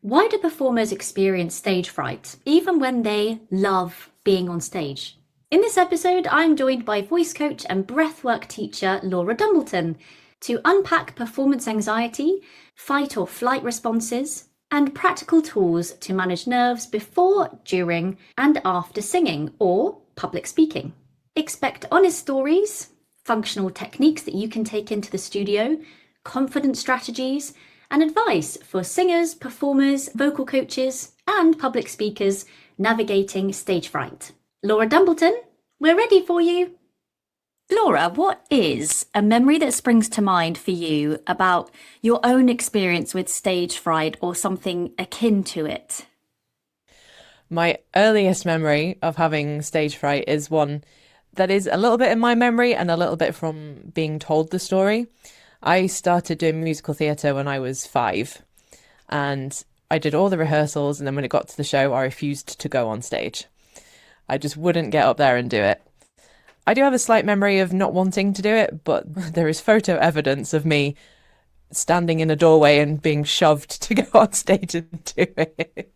Why do performers experience stage fright, even when they love being on stage? In this episode, I'm joined by voice coach and breathwork teacher Laura Dumbleton to unpack performance anxiety, fight or flight responses, and practical tools to manage nerves before, during, and after singing or public speaking. Expect honest stories, functional techniques that you can take into the studio, confidence strategies, and advice for singers, performers, vocal coaches, and public speakers navigating stage fright. Laura Dumbleton, we're ready for you. Laura, what is a memory that springs to mind for you about your own experience with stage fright or something akin to it? My earliest memory of having stage fright is one that is a little bit in my memory and a little bit from being told the story. I started doing musical theatre when I was 5, and I did all the rehearsals, and then when it got to the show, I refused to go on stage. I just wouldn't get up there and do it. I do have a slight memory of not wanting to do it, but there is photo evidence of me standing in a doorway and being shoved to go on stage and do it.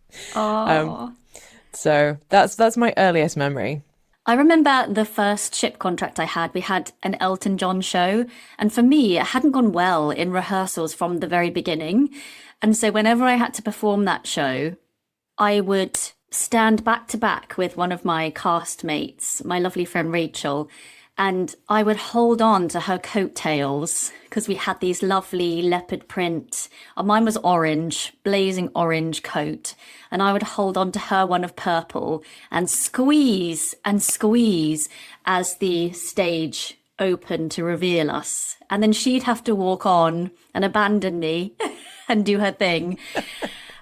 So that's my earliest memory. I remember the first ship contract I had. We had an Elton John show, and for me, it hadn't gone well in rehearsals from the very beginning. And so whenever I had to perform that show, I would stand back to back with one of my cast mates, my lovely friend Rachel, and I would hold on to her coattails because we had these lovely leopard print. Mine was orange, blazing orange coat. And I would hold on to her one of purple and squeeze as the stage opened to reveal us. And then she'd have to walk on and abandon me and do her thing.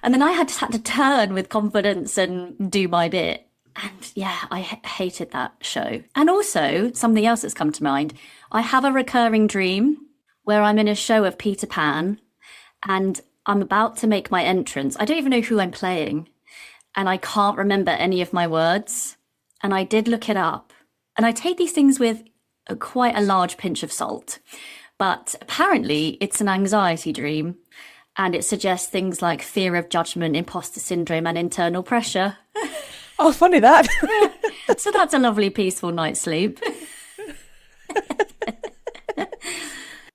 And then I had to turn with confidence and do my bit. And yeah, I hated that show. And also, something else that's come to mind, I have a recurring dream where I'm in a show of Peter Pan and I'm about to make my entrance. I don't even know who I'm playing and I can't remember any of my words. And I did look it up. And I take these things with quite a large pinch of salt. But apparently it's an anxiety dream and it suggests things like fear of judgment, imposter syndrome and internal pressure. Oh, funny that. So that's a lovely peaceful night's sleep.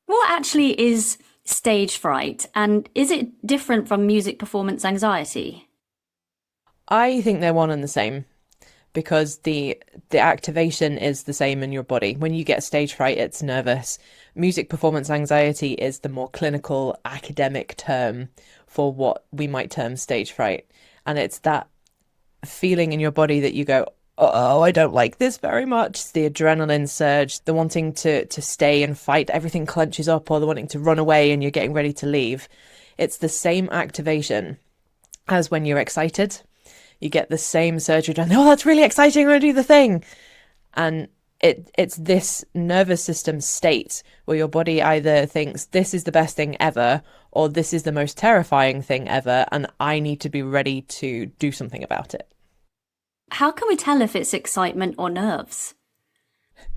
What actually is stage fright, and is it different from music performance anxiety? I think they're one and the same because the activation is the same in your body. When you get stage fright, it's nervous. Music performance anxiety is the more clinical academic term for what we might term stage fright. And it's that feeling in your body that you go, oh, I don't like this very much. The adrenaline surge, the wanting to stay and fight, everything clenches up, or the wanting to run away and you're getting ready to leave. It's the same activation as when you're excited. You get the same surge of adrenaline. Oh, that's really exciting. I'm going to do the thing. And it's this nervous system state where your body either thinks this is the best thing ever or this is the most terrifying thing ever and I need to be ready to do something about it. How can we tell if it's excitement or nerves?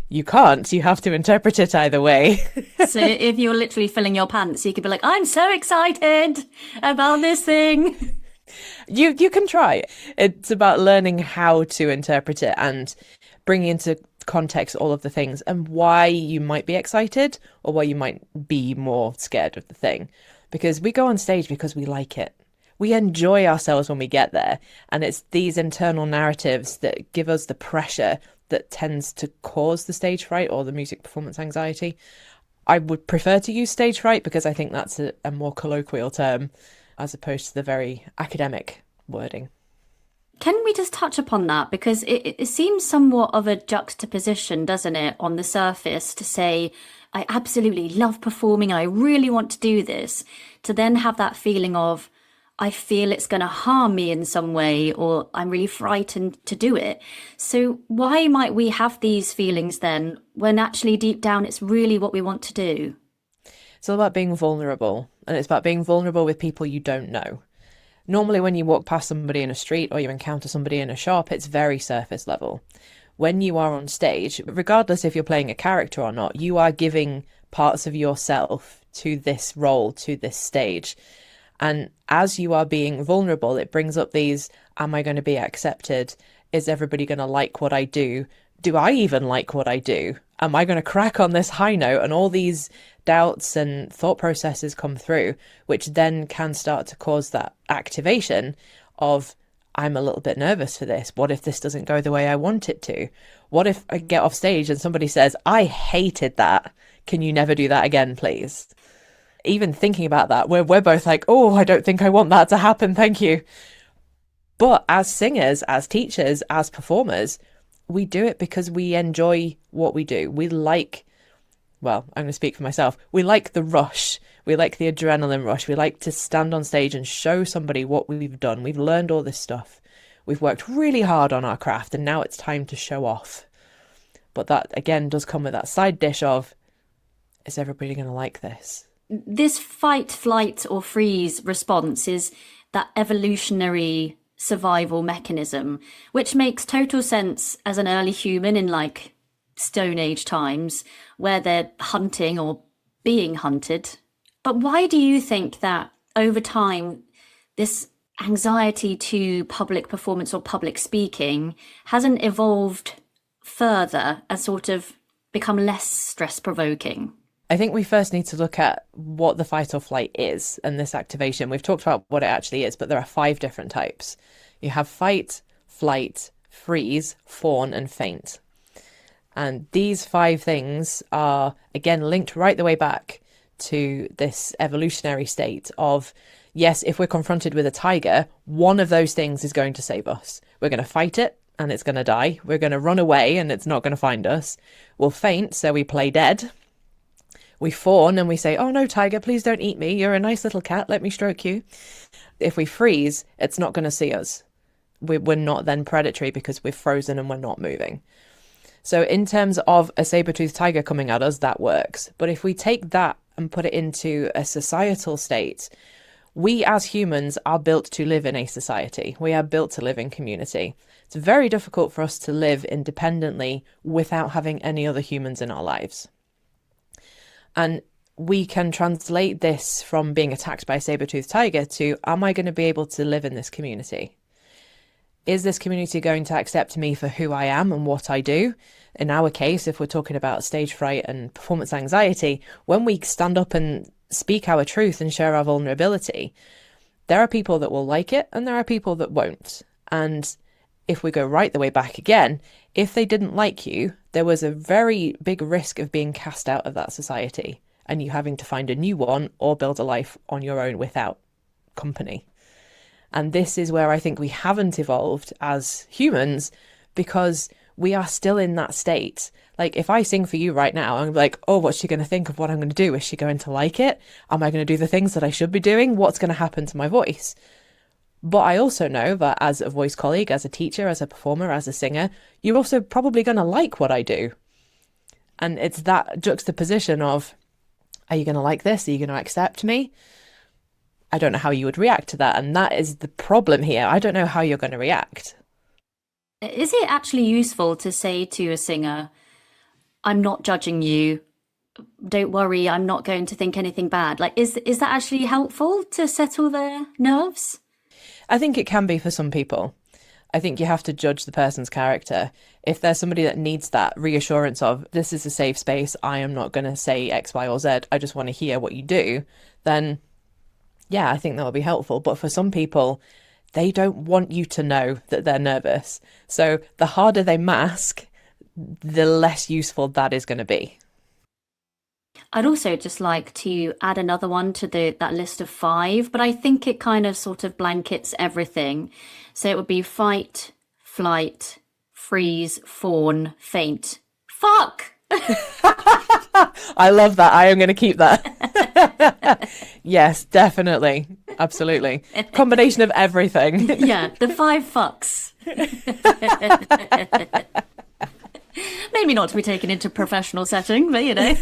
You can't. You have to interpret it either way. So if you're literally filling your pants, you could be like, I'm so excited about this thing. You can try. It's about learning how to interpret it and bringing into context all of the things and why you might be excited or why you might be more scared of the thing. Because we go on stage because we like it. We enjoy ourselves when we get there. And it's these internal narratives that give us the pressure that tends to cause the stage fright or the music performance anxiety. I would prefer to use stage fright because I think that's a more colloquial term as opposed to the very academic wording. Can we just touch upon that? Because it seems somewhat of a juxtaposition, doesn't it, on the surface to say, I absolutely love performing, I really want to do this, to then have that feeling of, I feel it's going to harm me in some way, or I'm really frightened to do it. So why might we have these feelings then, when actually deep down it's really what we want to do? It's all about being vulnerable, and it's about being vulnerable with people you don't know. Normally when you walk past somebody in a street or you encounter somebody in a shop, it's very surface level. When you are on stage, regardless if you're playing a character or not, you are giving parts of yourself to this role, to this stage. And as you are being vulnerable, it brings up these, am I going to be accepted? Is everybody going to like what I do? Do I even like what I do? Am I going to crack on this high note? And all these doubts and thought processes come through, which then can start to cause that activation of, I'm a little bit nervous for this. What if this doesn't go the way I want it to? What if I get off stage and somebody says, I hated that. Can you never do that again, please? Even thinking about that, we're both like, oh, I don't think I want that to happen. Thank you. But as singers, as teachers, as performers, we do it because we enjoy what we do. We like, well, I'm going to speak for myself. We like the rush. We like the adrenaline rush. We like to stand on stage and show somebody what we've done. We've learned all this stuff. We've worked really hard on our craft and now it's time to show off. But that, again, does come with that side dish of, is everybody going to like this? This fight, flight, or freeze response is that evolutionary survival mechanism, which makes total sense as an early human in like Stone Age times where they're hunting or being hunted. But why do you think that over time, this anxiety to public performance or public speaking hasn't evolved further and sort of become less stress-provoking? I think we first need to look at what the fight or flight is and this activation. We've talked about what it actually is, but there are 5 different types. You have fight, flight, freeze, fawn, and faint. And these 5 things are, again, linked right the way back to this evolutionary state of, yes, if we're confronted with a tiger, one of those things is going to save us. We're going to fight it and it's going to die. We're going to run away and it's not going to find us. We'll faint, so we play dead. We fawn and we say, oh no, tiger, please don't eat me. You're a nice little cat. Let me stroke you. If we freeze, it's not going to see us. We're not then predatory because we're frozen and we're not moving. So in terms of a saber-toothed tiger coming at us, that works. But if we take that and put it into a societal state, we as humans are built to live in a society. We are built to live in community. It's very difficult for us to live independently without having any other humans in our lives. And we can translate this from being attacked by a saber-toothed tiger to, am I going to be able to live in this community? Is this community going to accept me for who I am and what I do? In our case, if we're talking about stage fright and performance anxiety, when we stand up and speak our truth and share our vulnerability, there are people that will like it and there are people that won't. And if we go right the way back again, if they didn't like you, there was a very big risk of being cast out of that society and you having to find a new one or build a life on your own without company. And this is where I think we haven't evolved as humans because we are still in that state. Like if I sing for you right now, I'm like, oh, what's she going to think of what I'm going to do? Is she going to like it? Am I going to do the things that I should be doing? What's going to happen to my voice? But I also know that as a voice colleague, as a teacher, as a performer, as a singer, you're also probably going to like what I do. And it's that juxtaposition of, are you going to like this? Are you going to accept me? I don't know how you would react to that. And that is the problem here. I don't know how you're going to react. Is it actually useful to say to a singer, I'm not judging you. Don't worry, I'm not going to think anything bad. Like, is that actually helpful to settle their nerves? I think it can be for some people. I think you have to judge the person's character. If there's somebody that needs that reassurance of, this is a safe space, I am not going to say X, Y, or Z, I just want to hear what you do, then yeah, I think that will be helpful. But for some people, they don't want you to know that they're nervous. So the harder they mask, the less useful that is going to be. I'd also just like to add another one to that list of 5, but I think it kind of sort of blankets everything. So it would be fight, flight, freeze, fawn, faint. Fuck! I love that. I am going to keep that. Yes, definitely. Absolutely. Combination of everything. Yeah, the 5 fucks. Maybe not to be taken into professional setting, but you know.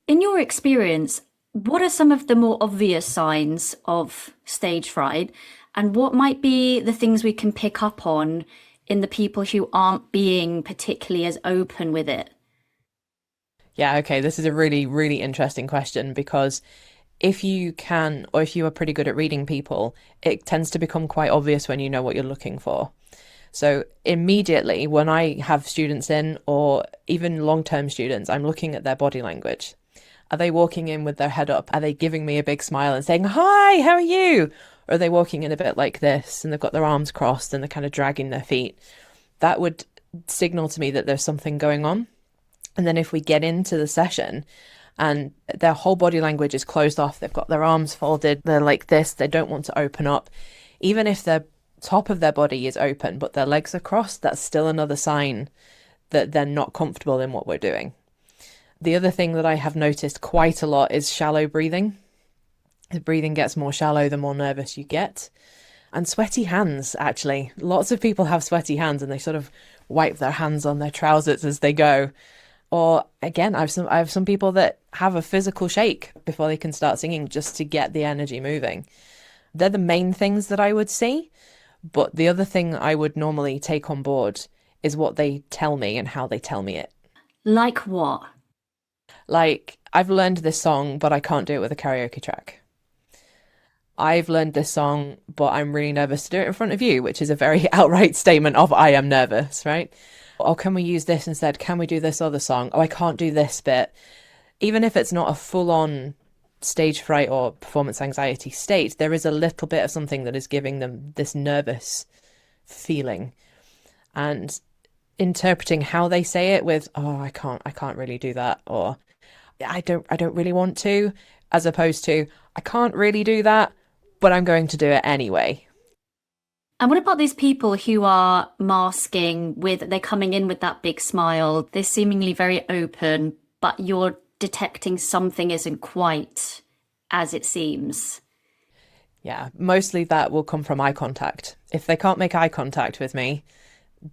In your experience, what are some of the more obvious signs of stage fright, and what might be the things we can pick up on in the people who aren't being particularly as open with it? Yeah, okay, this is a really, really interesting question because if you can, or if you are pretty good at reading people, it tends to become quite obvious when you know what you're looking for. So immediately when I have students in, or even long-term students, I'm looking at their body language. Are they walking in with their head up? Are they giving me a big smile and saying, "Hi, how are you?" Or are they walking in a bit like this and they've got their arms crossed and they're kind of dragging their feet? That would signal to me that there's something going on. And then if we get into the session and their whole body language is closed off, they've got their arms folded, they're like this, they don't want to open up. Even if their top of their body is open, but their legs are crossed, that's still another sign that they're not comfortable in what we're doing. The other thing that I have noticed quite a lot is shallow breathing. The breathing gets more shallow the more nervous you get. And sweaty hands, actually. Lots of people have sweaty hands and they sort of wipe their hands on their trousers as they go. Or again, I have some people that have a physical shake before they can start singing just to get the energy moving. They're the main things that I would see. But the other thing I would normally take on board is what they tell me and how they tell me it. Like what? Like, I've learned this song, but I can't do it with a karaoke track. I've learned this song, but I'm really nervous to do it in front of you, which is a very outright statement of I am nervous, right? Oh, can we use this instead? Can we do this other song? Oh, I can't do this bit. Even if it's not a full-on stage fright or performance anxiety state, there is a little bit of something that is giving them this nervous feeling. And interpreting how they say it with, oh, I can't really do that, or I don't really want to, as opposed to, I can't really do that, but I'm going to do it anyway. And what about these people who are masking they're coming in with that big smile, they're seemingly very open, but you're detecting something isn't quite as it seems? Yeah, mostly that will come from eye contact. If they can't make eye contact with me,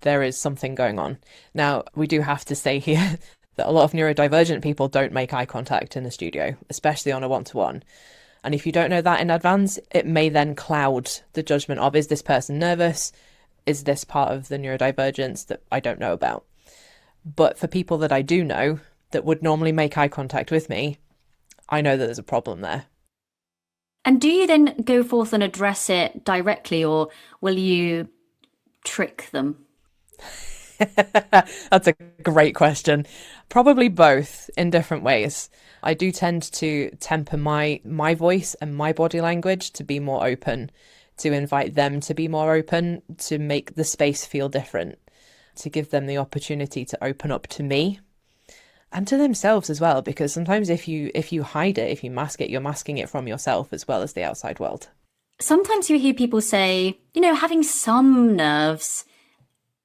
there is something going on. Now, we do have to say here that a lot of neurodivergent people don't make eye contact in the studio, especially on a one-to-one. And if you don't know that in advance, it may then cloud the judgment of, is this person nervous? Is this part of the neurodivergence that I don't know about? But for people that I do know that would normally make eye contact with me, I know that there's a problem there. And do you then go forth and address it directly, or will you trick them? That's a great question. Probably both in different ways. I do tend to temper my voice and my body language to be more open, to invite them to be more open, to make the space feel different, to give them the opportunity to open up to me and to themselves as well, because sometimes if you hide it, if you mask it, you're masking it from yourself as well as the outside world. Sometimes you hear people say, having some nerves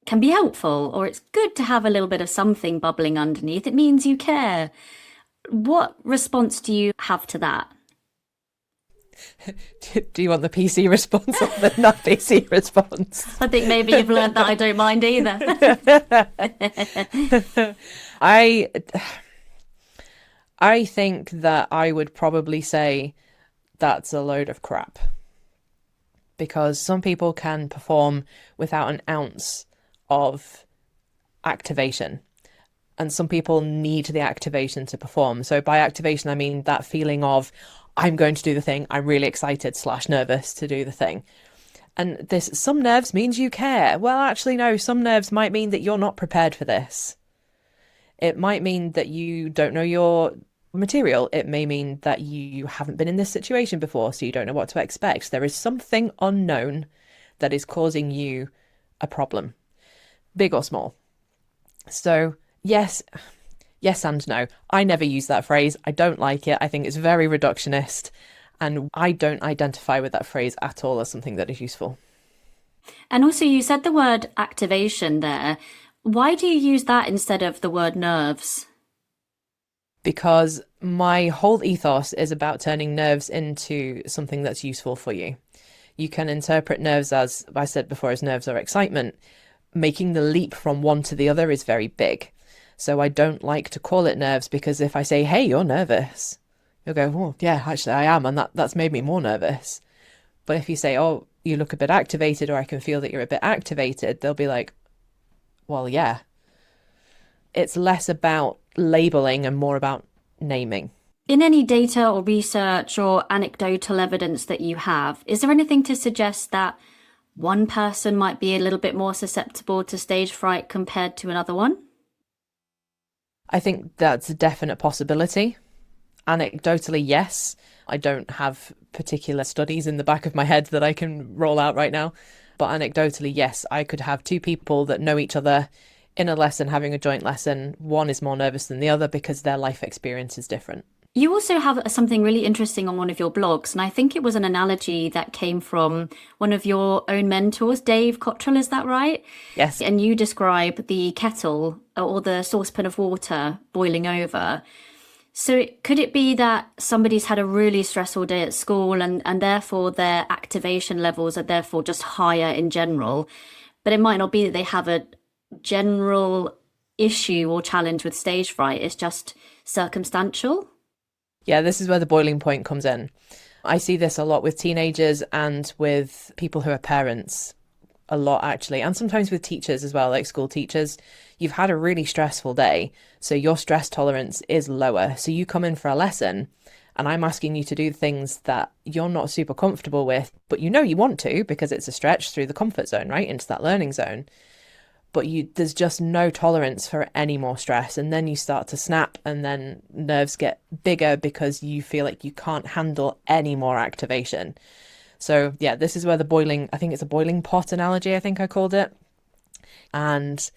can be helpful, or it's good to have a little bit of something bubbling underneath. It means you care. What response do you have to that? Do you want the PC response or the not PC response? I think maybe you've learned that I don't mind either. I think that I would probably say that's a load of crap. Because some people can perform without an ounce of activation. And some people need the activation to perform. So by activation, I mean that feeling of, I'm going to do the thing. I'm really excited / nervous to do the thing. And some nerves means you care. Well, actually, no, some nerves might mean that you're not prepared for this. It might mean that you don't know your material. It may mean that you haven't been in this situation before, so you don't know what to expect. There is something unknown that is causing you a problem, big or small. So yes and no. I never use that phrase. I don't like it. I think it's very reductionist, and I don't identify with that phrase at all as something that is useful. And also, you said the word activation there. Why do you use that instead of the word nerves? Because my whole ethos is about turning nerves into something that's useful for you. You can interpret nerves, as I said before, as nerves or excitement. Making the leap from one to the other is very big. So I don't like to call it nerves, because if I say, hey, you're nervous, you'll go, oh, yeah, actually I am. And that's made me more nervous. But if you say, oh, you look a bit activated, or I can feel that you're a bit activated, they'll be like, well, yeah. It's less about labeling and more about naming. In any data or research or anecdotal evidence that you have, is there anything to suggest that one person might be a little bit more susceptible to stage fright compared to another one? I think that's a definite possibility. Anecdotally, yes. I don't have particular studies in the back of my head that I can roll out right now. But anecdotally, yes, I could have two people that know each other in a lesson, having a joint lesson. One is more nervous than the other because their life experience is different. You also have something really interesting on one of your blogs, and I think it was an analogy that came from one of your own mentors, Dave Cottrell, is that right? Yes. And you describe the kettle or the saucepan of water boiling over. So could it be that somebody's had a really stressful day at school and therefore their activation levels are therefore just higher in general, but it might not be that they have a general issue or challenge with stage fright, it's just circumstantial? Yeah, this is where the boiling point comes in. I see this a lot with teenagers and with people who are parents, a lot actually, and sometimes with teachers as well, like school teachers. You've had a really stressful day, so your stress tolerance is lower. So you come in for a lesson and I'm asking you to do things that you're not super comfortable with, but you know you want to because it's a stretch through the comfort zone, right, into that learning zone. But there's just no tolerance for any more stress. And then you start to snap and then nerves get bigger because you feel like you can't handle any more activation. So yeah, this is where I think it's a boiling pot analogy, I think I called it. And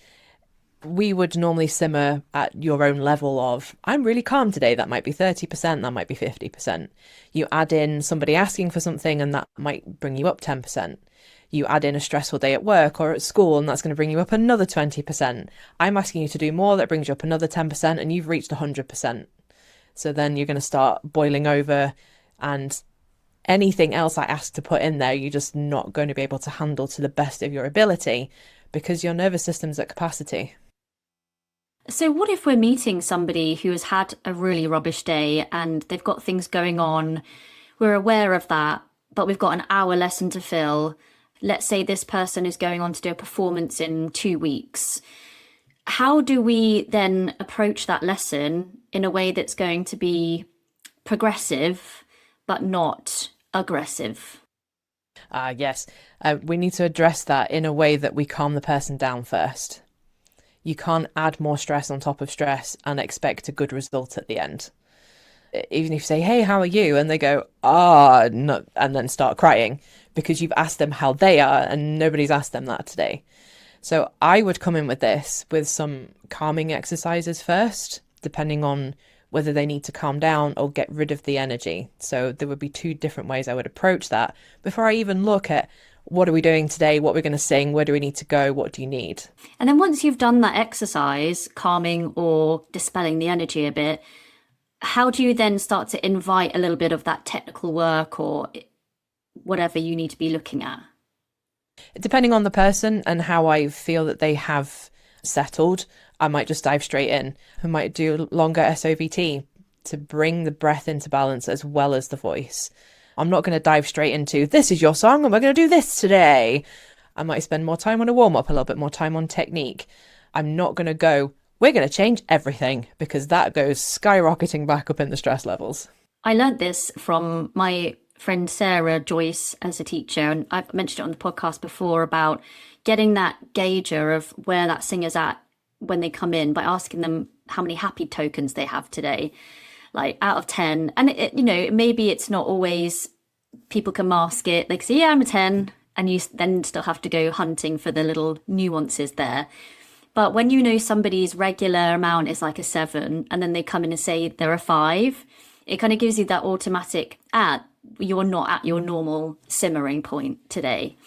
we would normally simmer at your own level of, I'm really calm today. That might be 30%, that might be 50%. You add in somebody asking for something and that might bring you up 10%. You add in a stressful day at work or at school and that's going to bring you up another 20%. I'm asking you to do more, that brings you up another 10% and you've reached 100%. So then you're going to start boiling over, and anything else I ask to put in there, you're just not going to be able to handle to the best of your ability because your nervous system's at capacity. So what if we're meeting somebody who has had a really rubbish day and they've got things going on, we're aware of that, but we've got an hour lesson to fill. Let's say this person is going on to do a performance in 2 weeks. How do we then approach that lesson in a way that's going to be progressive, but not aggressive? Yes, we need to address that in a way that we calm the person down first. You can't add more stress on top of stress and expect a good result at the end. Even if you say, hey, how are you? And they go, no, and then start crying because you've asked them how they are and nobody's asked them that today. So I would come in with this with some calming exercises first, depending on whether they need to calm down or get rid of the energy. So there would be two different ways I would approach that before I even look at what are we doing today, what we're going to sing, where do we need to go, what do you need? And then once you've done that exercise, calming or dispelling the energy a bit, how do you then start to invite a little bit of that technical work or whatever you need to be looking at? Depending on the person and how I feel that they have settled, I might just dive straight in. I might do longer SOVT to bring the breath into balance as well as the voice. I'm not going to dive straight into, this is your song and we're going to do this today. I might spend more time on a warm-up, a little bit more time on technique. I'm not going to go, we're going to change everything, because that goes skyrocketing back up in the stress levels. I learned this from my friend Sarah Joyce as a teacher, and I've mentioned it on the podcast before about getting that gauger of where that singer's at when they come in by asking them how many happy tokens they have today, like out of 10. And maybe it's not always, people can mask it. They can say, yeah, I'm a 10. And you then still have to go hunting for the little nuances there. But when you know somebody's regular amount is like a 7, and then they come in and say they're a 5, it kind of gives you that automatic, you're not at your normal simmering point today.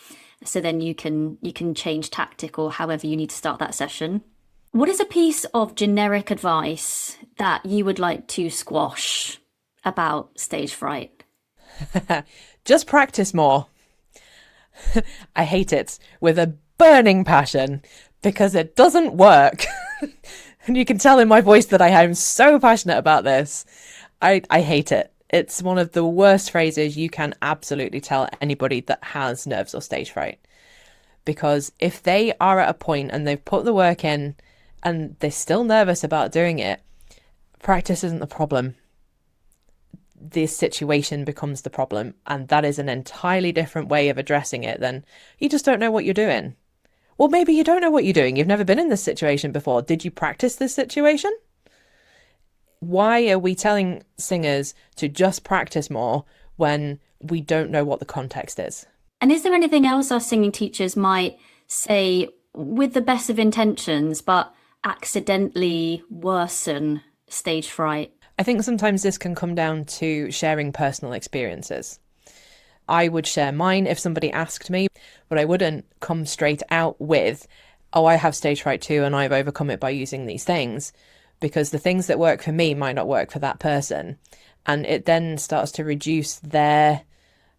So then you can change tactic or however you need to start that session. What is a piece of generic advice that you would like to squash about stage fright? Just practice more. I hate it with a burning passion because it doesn't work. And you can tell in my voice that I am so passionate about this. I hate it. It's one of the worst phrases you can absolutely tell anybody that has nerves or stage fright. Because if they are at a point and they've put the work in and they're still nervous about doing it, practice isn't the problem. this situation becomes the problem. And that is an entirely different way of addressing it than you just don't know what you're doing. Well, maybe you don't know what you're doing. You've never been in this situation before. Did you practice this situation? Why are we telling singers to just practice more when we don't know what the context is? And is there anything else our singing teachers might say with the best of intentions, but accidentally worsen stage fright? I think sometimes this can come down to sharing personal experiences. I would share mine if somebody asked me, but I wouldn't come straight out with, oh, I have stage fright too, and I've overcome it by using these things, because the things that work for me might not work for that person. And it then starts to reduce their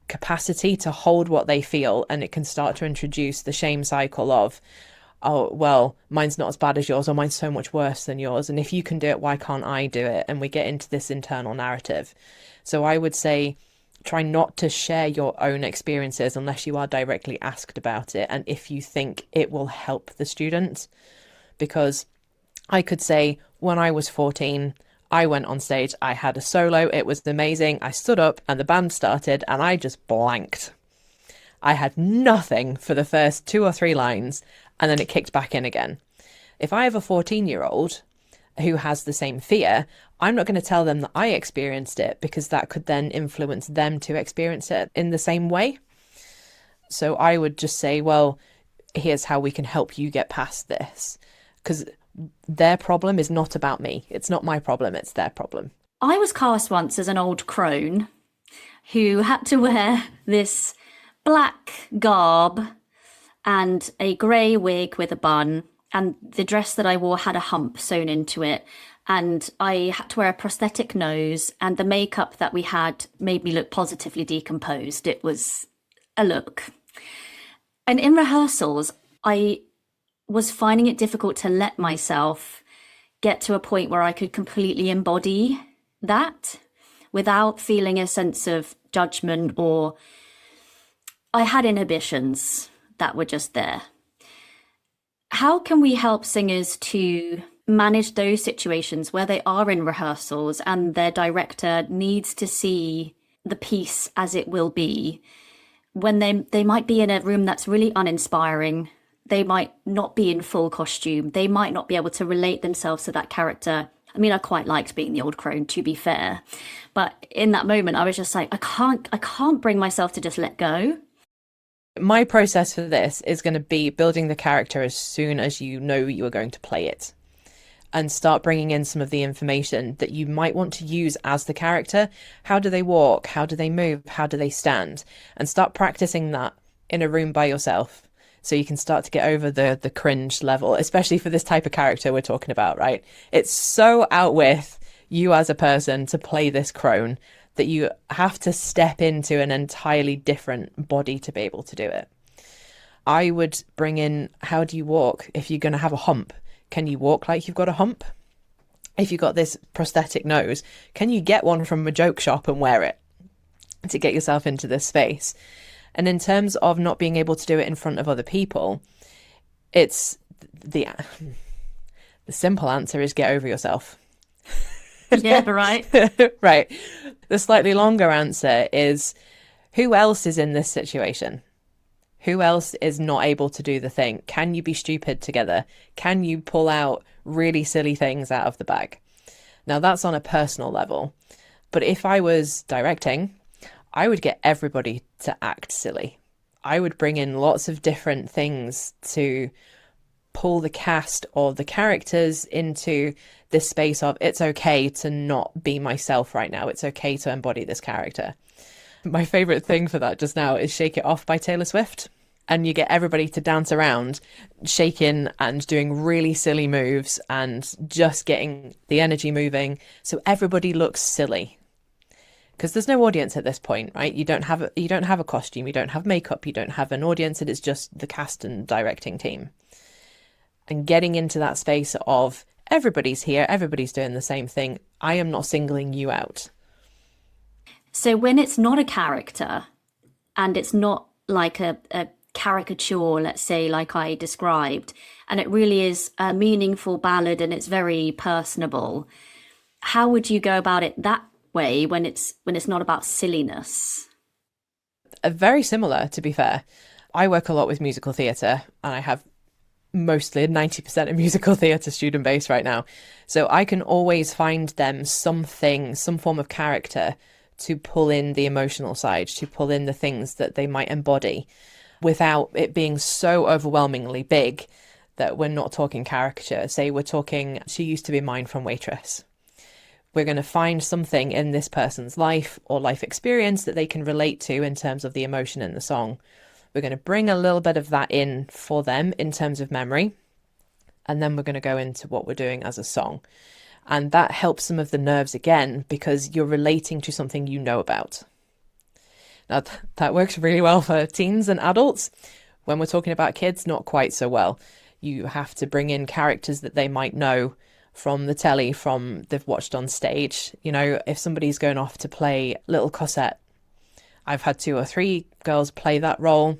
capacity to hold what they feel, and it can start to introduce the shame cycle of, oh, well, mine's not as bad as yours, or mine's so much worse than yours, and if you can do it, why can't I do it? And we get into this internal narrative. So I would say try not to share your own experiences unless you are directly asked about it, and if you think it will help the student. Because I could say, when I was 14, I went on stage, I had a solo, it was amazing, I stood up and the band started and I just blanked. I had nothing for the first 2 or 3 lines, and then it kicked back in again. If I have a 14-year-old who has the same fear, I'm not going to tell them that I experienced it, because that could then influence them to experience it in the same way. So I would just say, well, here's how we can help you get past this. Because their problem is not about me. It's not my problem, it's their problem. I was cast once as an old crone who had to wear this black garb and a grey wig with a bun, and the dress that I wore had a hump sewn into it, and I had to wear a prosthetic nose, and the makeup that we had made me look positively decomposed. It was a look. And in rehearsals, I was finding it difficult to let myself get to a point where I could completely embody that without feeling a sense of judgment, or I had inhibitions that were just there. How can we help singers to manage those situations where they are in rehearsals and their director needs to see the piece as it will be, when they might be in a room that's really uninspiring? They might not be in full costume. They might not be able to relate themselves to that character. I mean, I quite liked being the old crone, to be fair. But in that moment, I was just like, I can't bring myself to just let go. My process for this is going to be building the character as soon as you know you are going to play it, and start bringing in some of the information that you might want to use as the character. How do they walk? How do they move? How do they stand? And start practicing that in a room by yourself, so you can start to get over the cringe level, especially for this type of character we're talking about, right? It's so out with you as a person to play this crone that you have to step into an entirely different body to be able to do it. I would bring in, how do you walk? If you're going to have a hump, can you walk like you've got a hump? If you've got this prosthetic nose, can you get one from a joke shop and wear it to get yourself into this space? And in terms of not being able to do it in front of other people, it's the simple answer is get over yourself. Yeah, right. Right. The slightly longer answer is, who else is in this situation? Who else is not able to do the thing? Can you be stupid together? Can you pull out really silly things out of the bag? Now, that's on a personal level. But if I was directing, I would get everybody to act silly. I would bring in lots of different things to pull the cast or the characters into this space of, it's okay to not be myself right now. It's okay to embody this character. My favorite thing for that just now is Shake It Off by Taylor Swift. And you get everybody to dance around, shaking and doing really silly moves and just getting the energy moving. So everybody looks silly. Because there's no audience at this point, right? You don't have a costume, you don't have makeup, you don't have an audience. It is just the cast and directing team. And getting into that space of, everybody's here, everybody's doing the same thing. I am not singling you out. So when it's not a character and it's not like a caricature, let's say, like I described, and it really is a meaningful ballad and it's very personable, how would you go about it that way when it's not about silliness? Very similar, to be fair. I work a lot with musical theatre, and I have mostly 90% of musical theatre student base right now. So I can always find them something, some form of character to pull in the emotional side, to pull in the things that they might embody without it being so overwhelmingly big that we're not talking caricature. Say we're talking, she used to be mine from Waitress. We're going to find something in this person's life or life experience that they can relate to in terms of the emotion in the song. We're going to bring a little bit of that in for them in terms of memory. And then we're going to go into what we're doing as a song. And that helps some of the nerves again, because you're relating to something you know about. Now, that works really well for teens and adults. When we're talking about kids, not quite so well. You have to bring in characters that they might know from the telly, from they've watched on stage. You know, if somebody's going off to play Little Cosette, I've had 2 or 3 girls play that role.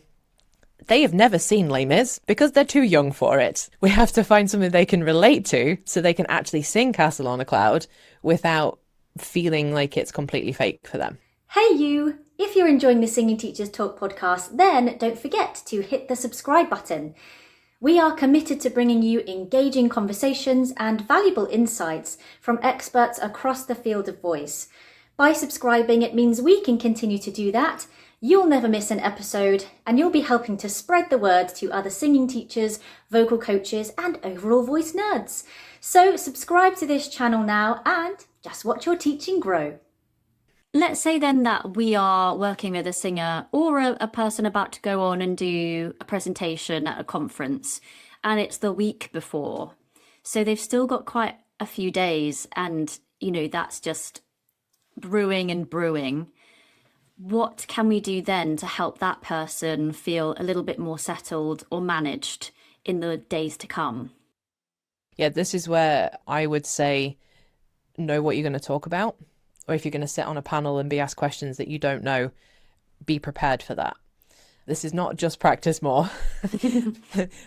They have never seen Les Mis because they're too young for it. We have to find something they can relate to so they can actually sing Castle on a Cloud without feeling like it's completely fake for them. Hey you! If you're enjoying the Singing Teachers Talk podcast, then don't forget to hit the subscribe button. We are committed to bringing you engaging conversations and valuable insights from experts across the field of voice. By subscribing, it means we can continue to do that. You'll never miss an episode, and you'll be helping to spread the word to other singing teachers, vocal coaches, and overall voice nerds. So subscribe to this channel now and just watch your teaching grow. Let's say then that we are working with a singer or a person about to go on and do a presentation at a conference, and it's the week before. So they've still got quite a few days, and, you know, that's just brewing and brewing. What can we do then to help that person feel a little bit more settled or managed in the days to come? Yeah, this is where I would say know what you're going to talk about. Or if you're going to sit on a panel and be asked questions that you don't know, be prepared for that. This is not just practice more.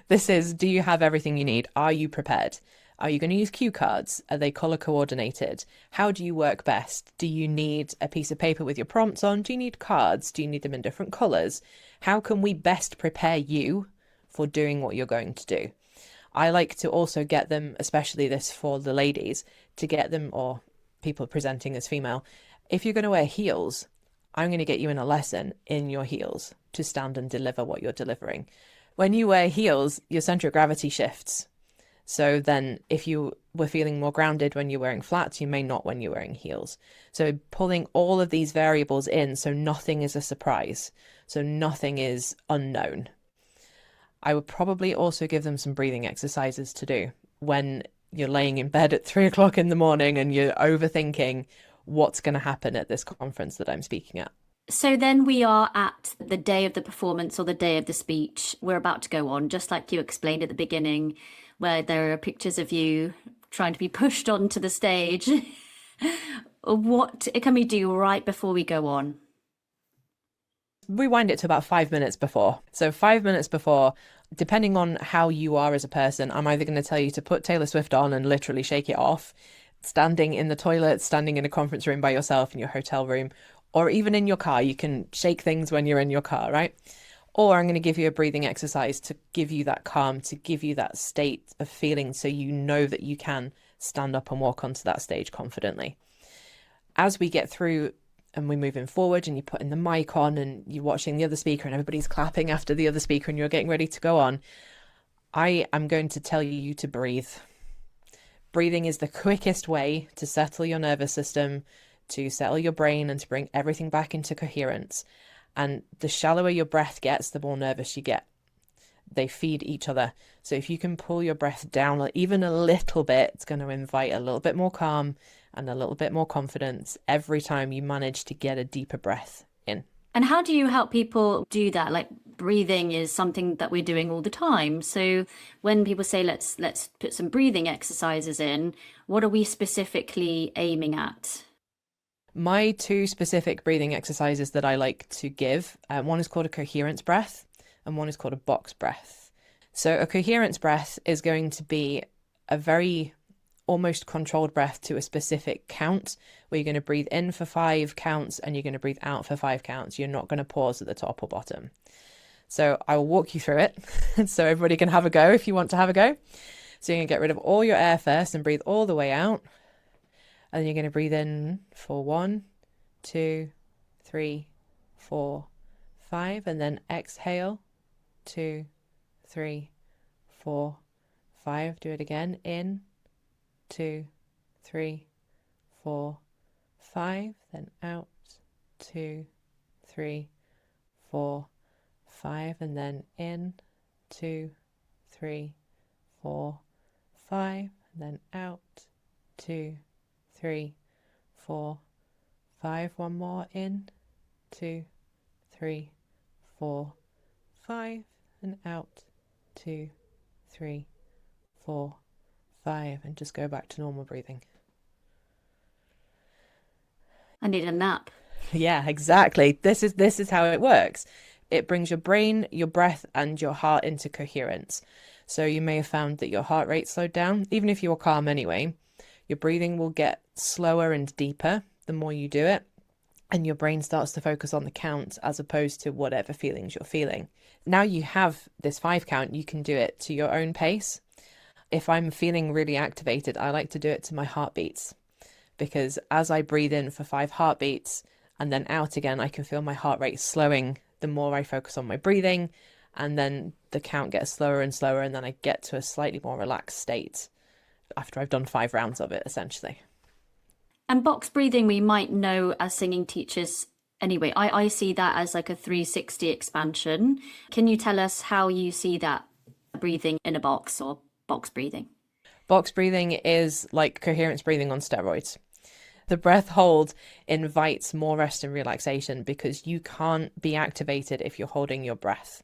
This is, do you have everything you need? Are you prepared? Are you going to use cue cards? Are they color coordinated? How do you work best? Do you need a piece of paper with your prompts on? Do you need cards? Do you need them in different colors? How can we best prepare you for doing what you're going to do? I like to also get them, especially this for the ladies, to get them, or people presenting as female, if you're going to wear heels, I'm going to get you in a lesson in your heels to stand and deliver what you're delivering. When you wear heels, your center of gravity shifts. So then if you were feeling more grounded when you're wearing flats, you may not when you're wearing heels. So pulling all of these variables in so nothing is a surprise, so nothing is unknown. I would probably also give them some breathing exercises to do when you're laying in bed at 3 o'clock in the morning and you're overthinking what's going to happen at this conference that I'm speaking at. So then we are at the day of the performance or the day of the speech. We're about to go on, just like you explained at the beginning, where there are pictures of you trying to be pushed onto the stage. What can we do right before we go on? Rewind it to about 5 minutes before. So 5 minutes before, depending on how you are as a person, I'm either going to tell you to put Taylor Swift on and literally shake it off, standing in the toilet, standing in a conference room by yourself in your hotel room, or even in your car. You can shake things when you're in your car, right? Or I'm going to give you a breathing exercise to give you that calm, to give you that state of feeling so you know that you can stand up and walk onto that stage confidently. As we get through and we're moving forward and you're putting the mic on and you're watching the other speaker and everybody's clapping after the other speaker and you're getting ready to go on, I am going to tell you to breathe. Breathing is the quickest way to settle your nervous system, to settle your brain, and to bring everything back into coherence. And the shallower your breath gets, the more nervous you get. They feed each other. So if you can pull your breath down even a little bit, it's going to invite a little bit more calm and a little bit more confidence every time you manage to get a deeper breath in. And how do you help people do that? Like, breathing is something that we're doing all the time. So when people say, let's put some breathing exercises in, what are we specifically aiming at? My 2 specific breathing exercises that I like to give, one is called a coherence breath and one is called a box breath. So a coherence breath is going to be a very almost controlled breath to a specific count, where you're going to breathe in for 5 counts and you're going to breathe out for 5 counts. You're not going to pause at the top or bottom. So I will walk you through it so everybody can have a go if you want to have a go. So you're going to get rid of all your air first and breathe all the way out. And then you're going to breathe in for 1, 2, 3, 4, 5. And then exhale, 2, 3, 4, 5. Do it again. In, 2, 3, 4, 5. Then out, 2, 3, 4, 5. And then in, 2, 3, 4, 5. And then out, 2, 3, 4, 5. One more. In, 2, 3, 4, 5. And out, 2, 3, 4, 5. And just go back to normal breathing. I need a nap. Yeah, exactly. This is how it works. It brings your brain, your breath, and your heart into coherence. So you may have found that your heart rate slowed down. Even if you're calm anyway, your breathing will get slower and deeper the more you do it. And your brain starts to focus on the count as opposed to whatever feelings you're feeling. Now you have this 5 count, you can do it to your own pace. If I'm feeling really activated, I like to do it to my heartbeats, because as I breathe in for 5 heartbeats and then out again, I can feel my heart rate slowing the more I focus on my breathing, and then the count gets slower and slower, and then I get to a slightly more relaxed state after I've done 5 rounds of it, essentially. And box breathing, we might know as singing teachers anyway. I see that as like a 360 expansion. Can you tell us how you see that breathing in a box, or box breathing? Box breathing is like coherence breathing on steroids. The breath hold invites more rest and relaxation because you can't be activated if you're holding your breath.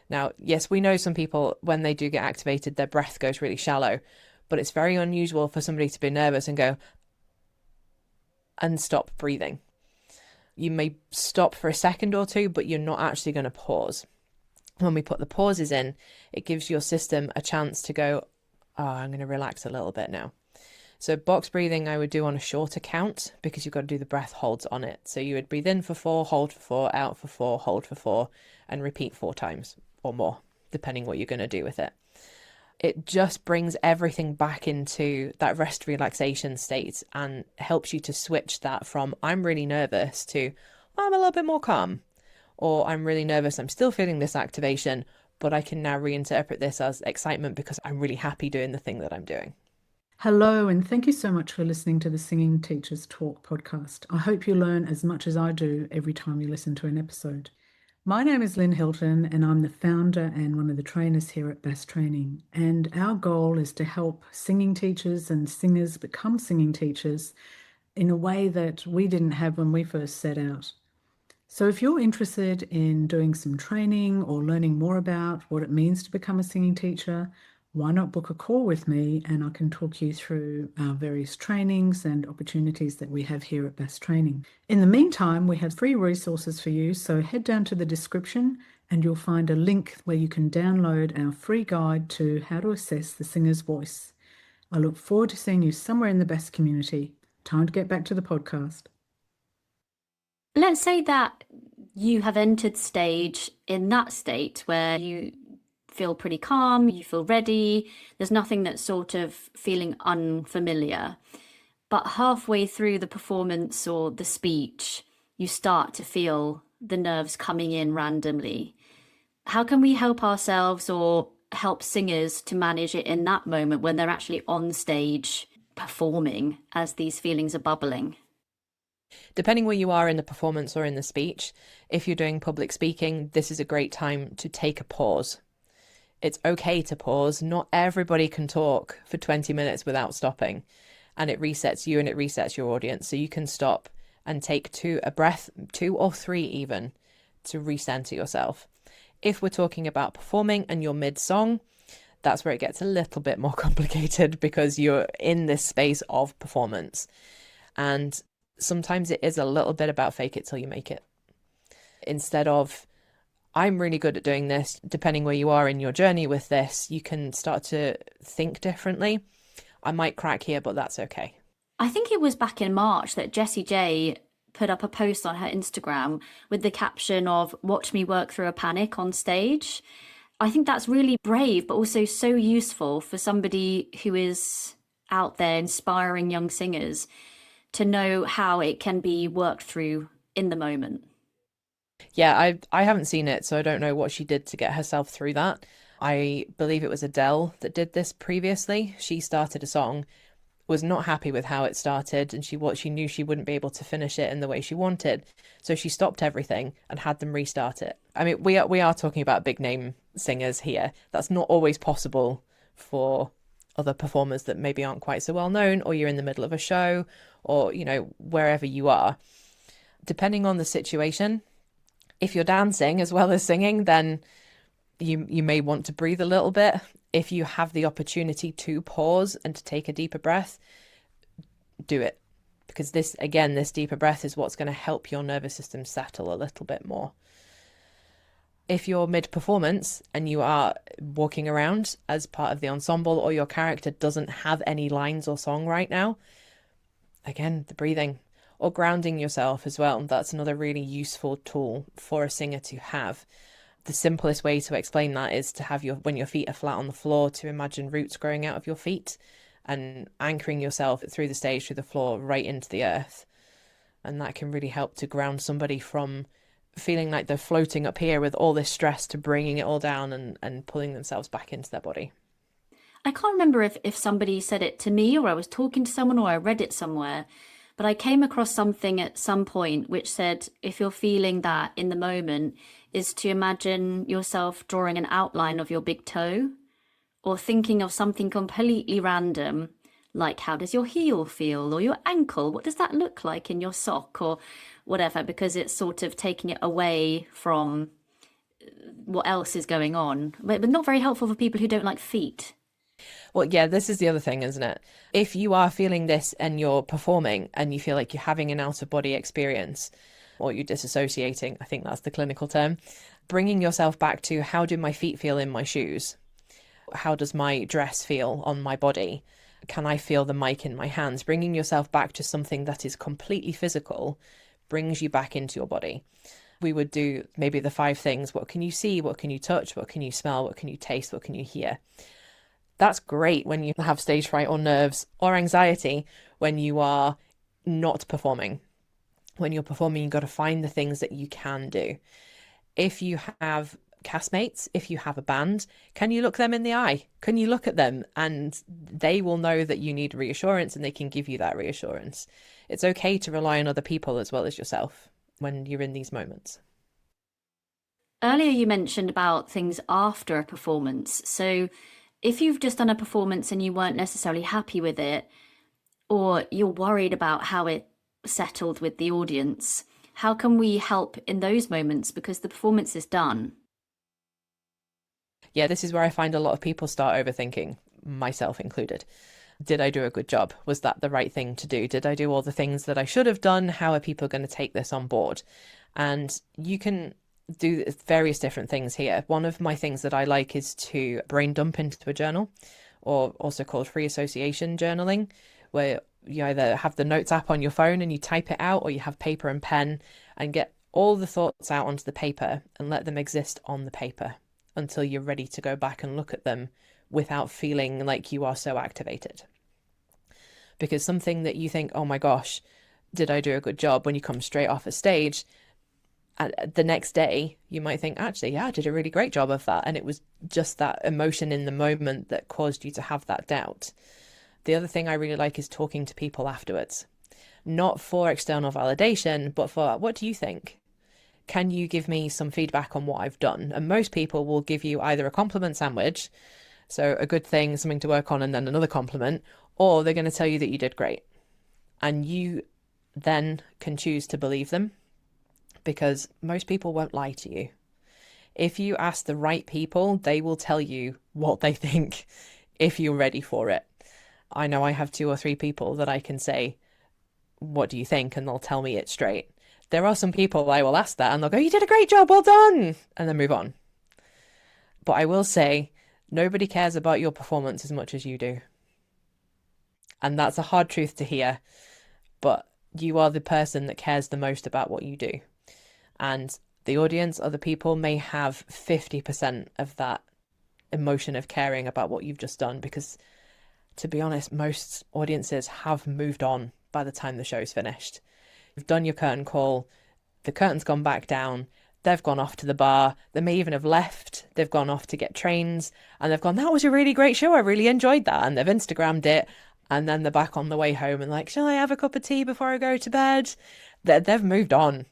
Now, yes, we know some people, when they do get activated, their breath goes really shallow, but it's very unusual for somebody to be nervous and go and stop breathing. You may stop for a second or two, but you're not actually going to pause. When we put the pauses in, it gives your system a chance to go, oh, I'm going to relax a little bit now. So box breathing I would do on a shorter count, because you've got to do the breath holds on it. So you would breathe in for 4, hold for 4, out for 4, hold for 4, and repeat 4 times or more, depending what you're going to do with it. It just brings everything back into that rest relaxation state and helps you to switch that from I'm really nervous to I'm a little bit more calm, or I'm really nervous, I'm still feeling this activation, but I can now reinterpret this as excitement because I'm really happy doing the thing that I'm doing. Hello, and thank you so much for listening to the Singing Teachers Talk podcast. I hope you learn as much as I do every time you listen to an episode. My name is Lynn Hilton, and I'm the founder and one of the trainers here at Bass Training. And our goal is to help singing teachers and singers become singing teachers in a way that we didn't have when we first set out. So if you're interested in doing some training or learning more about what it means to become a singing teacher, why not book a call with me, and I can talk you through our various trainings and opportunities that we have here at Bass Training. In the meantime, we have free resources for you, so head down to the description and you'll find a link where you can download our free guide to how to assess the singer's voice. I look forward to seeing you somewhere in the Bass community. Time to get back to the podcast. Let's say that you have entered stage in that state where you feel pretty calm, you feel ready, there's nothing that's sort of feeling unfamiliar. But halfway through the performance or the speech, you start to feel the nerves coming in randomly. How can we help ourselves or help singers to manage it in that moment when they're actually on stage performing as these feelings are bubbling? Depending where you are in the performance or in the speech, if you're doing public speaking, this is a great time to take a pause. It's okay to pause. Not everybody can talk for 20 minutes without stopping, and it resets you and it resets your audience. So you can stop and take a breath, 2 or 3 even, to recenter yourself. If we're talking about performing and you're mid-song, that's where it gets a little bit more complicated because you're in this space of performance. And sometimes it is a little bit about fake it till you make it. Instead of, I'm really good at doing this, depending where you are in your journey with this, you can start to think differently. I might crack here, but that's okay. I think it was back in March that Jessie J put up a post on her Instagram with the caption of "Watch me work through a panic on stage." I think that's really brave, but also so useful for somebody who is out there inspiring young singers to know how it can be worked through in the moment. Yeah, I haven't seen it, so I don't know what she did to get herself through that. I believe it was Adele that did this previously. She started a song, was not happy with how it started, and she knew she wouldn't be able to finish it in the way she wanted. So she stopped everything and had them restart it. I mean, we are talking about big name singers here. That's not always possible for other performers that maybe aren't quite so well known, or you're in the middle of a show, or, you know, wherever you are. Depending on the situation, if you're dancing as well as singing, then you may want to breathe a little bit. If you have the opportunity to pause and to take a deeper breath, do it. Because this deeper breath is what's going to help your nervous system settle a little bit more. If you're mid-performance and you are walking around as part of the ensemble, or your character doesn't have any lines or song right now, again, the breathing or grounding yourself as well. That's another really useful tool for a singer to have. The simplest way to explain that is to have when your feet are flat on the floor, to imagine roots growing out of your feet and anchoring yourself through the stage, through the floor, right into the earth. And that can really help to ground somebody from feeling like they're floating up here with all this stress to bringing it all down and pulling themselves back into their body. I can't remember if somebody said it to me, or I was talking to someone, or I read it somewhere, but I came across something at some point which said, if you're feeling that in the moment, is to imagine yourself drawing an outline of your big toe, or thinking of something completely random, like how does your heel feel, or your ankle, what does that look like in your sock, or whatever, because it's sort of taking it away from what else is going on, but not very helpful for people who don't like feet. Well, yeah, this is the other thing, isn't it? If you are feeling this and you're performing and you feel like you're having an out-of-body experience, or you're disassociating, I think that's the clinical term, bringing yourself back to, how do my feet feel in my shoes? How does my dress feel on my body? Can I feel the mic in my hands? Bringing yourself back to something that is completely physical brings you back into your body. We would do maybe the 5 things. What can you see? What can you touch? What can you smell? What can you taste? What can you hear? That's great when you have stage fright or nerves or anxiety when you are not performing. When you're performing, you've got to find the things that you can do. If you have castmates, if you have a band, can you look them in the eye? Can you look at them and they will know that you need reassurance, and they can give you that reassurance. It's okay to rely on other people as well as yourself when you're in these moments. Earlier you mentioned about things after a performance. So if you've just done a performance and you weren't necessarily happy with it, or you're worried about how it settled with the audience, how can we help in those moments, because the performance is done? Yeah, this is where I find a lot of people start overthinking, myself included. Did I do a good job? Was that the right thing to do? Did I do all the things that I should have done? How are people going to take this on board? And you can do various different things here. One of my things that I like is to brain dump into a journal, or also called free association journaling, where you either have the notes app on your phone and you type it out, or you have paper and pen and get all the thoughts out onto the paper and let them exist on the paper until you're ready to go back and look at them without feeling like you are so activated. Because something that you think, oh my gosh, did I do a good job, when you come straight off a stage, the next day you might think, actually, yeah, I did a really great job of that. And it was just that emotion in the moment that caused you to have that doubt. The other thing I really like is talking to people afterwards, not for external validation, but for, what do you think? Can you give me some feedback on what I've done? And most people will give you either a compliment sandwich, so a good thing, something to work on, and then another compliment, or they're going to tell you that you did great. And you then can choose to believe them, because most people won't lie to you. If you ask the right people, they will tell you what they think if you're ready for it. I know I have 2 or 3 people that I can say, what do you think? And they'll tell me it straight. There are some people I will ask that and they'll go, you did a great job, well done, and then move on. But I will say, nobody cares about your performance as much as you do. And that's a hard truth to hear, but you are the person that cares the most about what you do. And the audience, other people, may have 50% of that emotion of caring about what you've just done, because to be honest, most audiences have moved on by the time the show's finished. You've done your curtain call, the curtain's gone back down, they've gone off to the bar, they may even have left, they've gone off to get trains, and they've gone, that was a really great show, I really enjoyed that, and they've Instagrammed it, and then they're back on the way home and like, shall I have a cup of tea before I go to bed? They've moved on.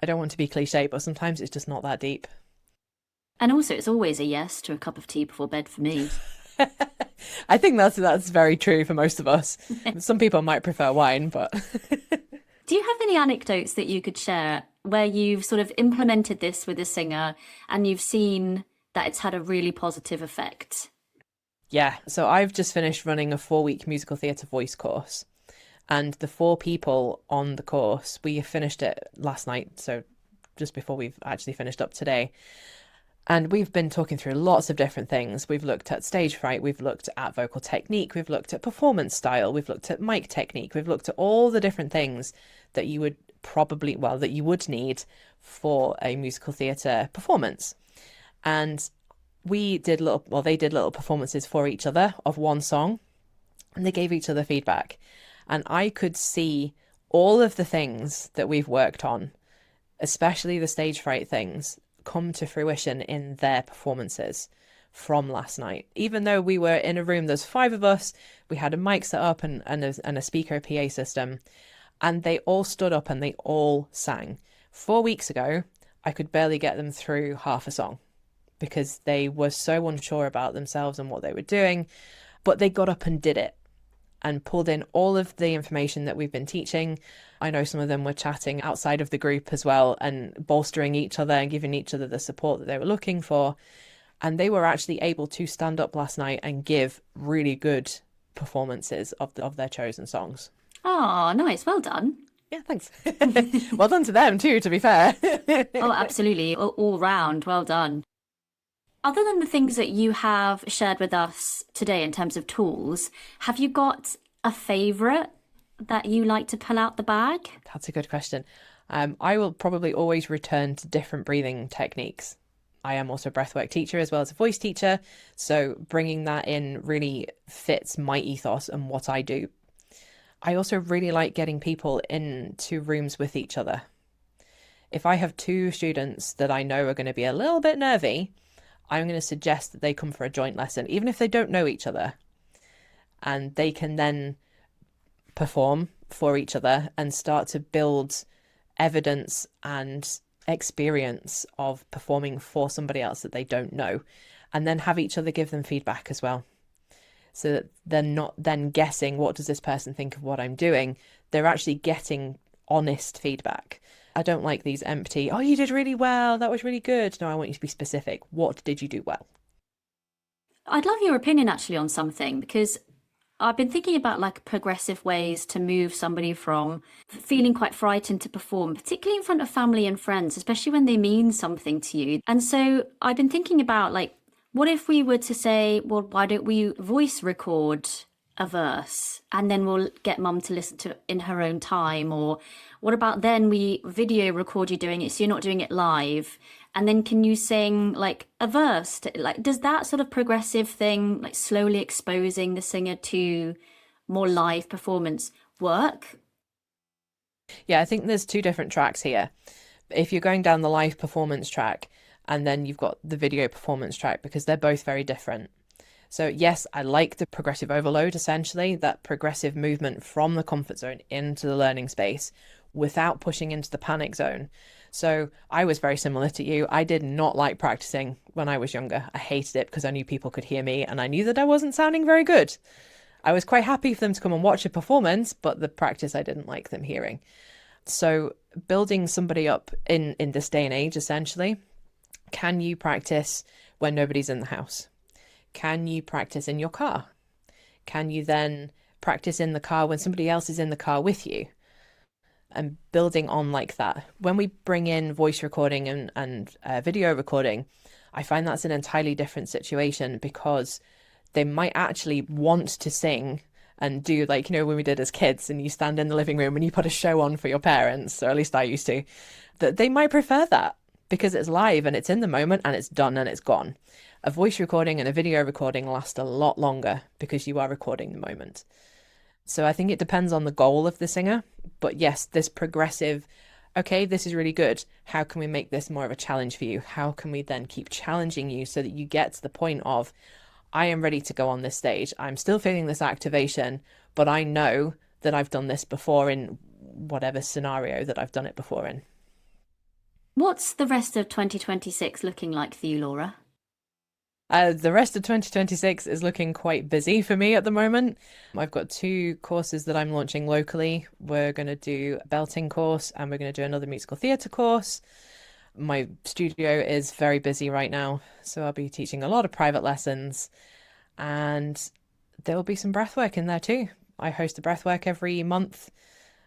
I don't want to be cliche, but sometimes it's just not that deep. And also, it's always a yes to a cup of tea before bed for me. I think that's very true for most of us. Some people might prefer wine, but... Do you have any anecdotes that you could share where you've sort of implemented this with a singer and you've seen that it's had a really positive effect? Yeah, so I've just finished running a 4-week musical theatre voice course. And the 4 people on the course, we finished it last night, so just before we've actually finished up today. And we've been talking through lots of different things. We've looked at stage fright, we've looked at vocal technique, we've looked at performance style, we've looked at mic technique, we've looked at all the different things that you would that you would need for a musical theatre performance. And they did little performances for each other of one song, and they gave each other feedback. And I could see all of the things that we've worked on, especially the stage fright things, come to fruition in their performances from last night. Even though we were in a room, there's 5 of us, we had a mic set up and a speaker PA system, and they all stood up and they all sang. 4 weeks ago, I could barely get them through half a song because they were so unsure about themselves and what they were doing, but they got up and did it and pulled in all of the information that we've been teaching. I know some of them were chatting outside of the group as well and bolstering each other and giving each other the support that they were looking for. And they were actually able to stand up last night and give really good performances of their chosen songs. Oh, nice. Well done. Yeah, thanks. Well done to them too, to be fair. Oh, absolutely. All round. Well done. Other than the things that you have shared with us today in terms of tools, have you got a favourite that you like to pull out the bag? That's a good question. I will probably always return to different breathing techniques. I am also a breathwork teacher as well as a voice teacher, so bringing that in really fits my ethos and what I do. I also really like getting people into rooms with each other. If I have 2 students that I know are going to be a little bit nervy, I'm going to suggest that they come for a joint lesson, even if they don't know each other. And they can then perform for each other and start to build evidence and experience of performing for somebody else that they don't know. And then have each other give them feedback as well. So that they're not then guessing, what does this person think of what I'm doing? They're actually getting honest feedback. I don't like these empty, oh, you did really well, that was really good. No, I want you to be specific. What did you do well? I'd love your opinion actually on something, because I've been thinking about like progressive ways to move somebody from feeling quite frightened to perform, particularly in front of family and friends, especially when they mean something to you. And so I've been thinking about like, what if we were to say, well, why don't we voice record a verse and then we'll get mum to listen to it in her own time? Or what about then we video record you doing it so you're not doing it live, and then can you sing like a verse like, does that sort of progressive thing, like slowly exposing the singer to more live performance, work? Yeah, I think there's 2 different tracks here. If you're going down the live performance track and then you've got the video performance track, because they're both very different. So yes, I like the progressive overload, essentially, that progressive movement from the comfort zone into the learning space without pushing into the panic zone. So I was very similar to you. I did not like practicing when I was younger. I hated it because I knew people could hear me and I knew that I wasn't sounding very good. I was quite happy for them to come and watch a performance, but the practice I didn't like them hearing. So building somebody up in this day and age, essentially, can you practice when nobody's in the house? Can you practice in your car? Can you then practice in the car when somebody else is in the car with you? And building on like that. When we bring in voice recording and video recording, I find that's an entirely different situation, because they might actually want to sing and do like, you know, when we did as kids and you stand in the living room and you put a show on for your parents, or at least I used to, that they might prefer that because it's live and it's in the moment and it's done and it's gone. A voice recording and a video recording last a lot longer because you are recording the moment. So I think it depends on the goal of the singer. But yes, this progressive, okay, this is really good. How can we make this more of a challenge for you? How can we then keep challenging you so that you get to the point of, I am ready to go on this stage. I'm still feeling this activation, but I know that I've done this before in whatever scenario that I've done it before in. What's the rest of 2026 looking like for you, Laura? The rest of 2026 is looking quite busy for me at the moment. I've got 2 courses that I'm launching locally. We're going to do a belting course and we're going to do another musical theatre course. My studio is very busy right now, so I'll be teaching a lot of private lessons, and there will be some breathwork in there too. I host a breathwork every month,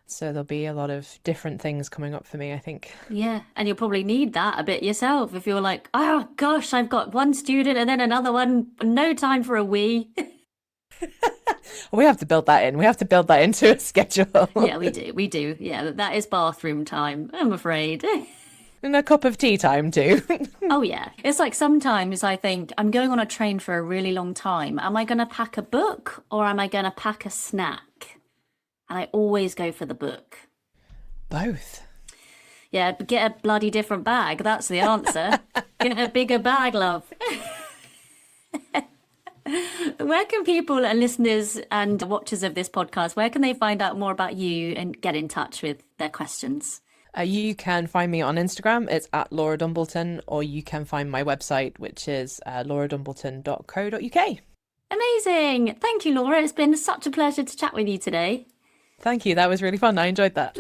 so there'll be a lot of different things coming up for me, I think. Yeah, and you'll probably need that a bit yourself if you're like, oh gosh, I've got one student and then another one, no time for a wee. We have to build that in. We have to build that into a schedule. Yeah, we do. Yeah, that is bathroom time, I'm afraid. And a cup of tea time too. Oh yeah, it's like sometimes I think I'm going on a train for a really long time. Am I going to pack a book or am I going to pack a snack? And I always go for the book. Both. Yeah, get a bloody different bag. That's the answer. Get a bigger bag, love. Where can people and listeners and watchers of this podcast, where can they find out more about you and get in touch with their questions? You can find me on Instagram. It's at Laura Dumbleton, or you can find my website, which is lauradumbleton.co.uk. Amazing. Thank you, Laura. It's been such a pleasure to chat with you today. Thank you. That was really fun. I enjoyed that.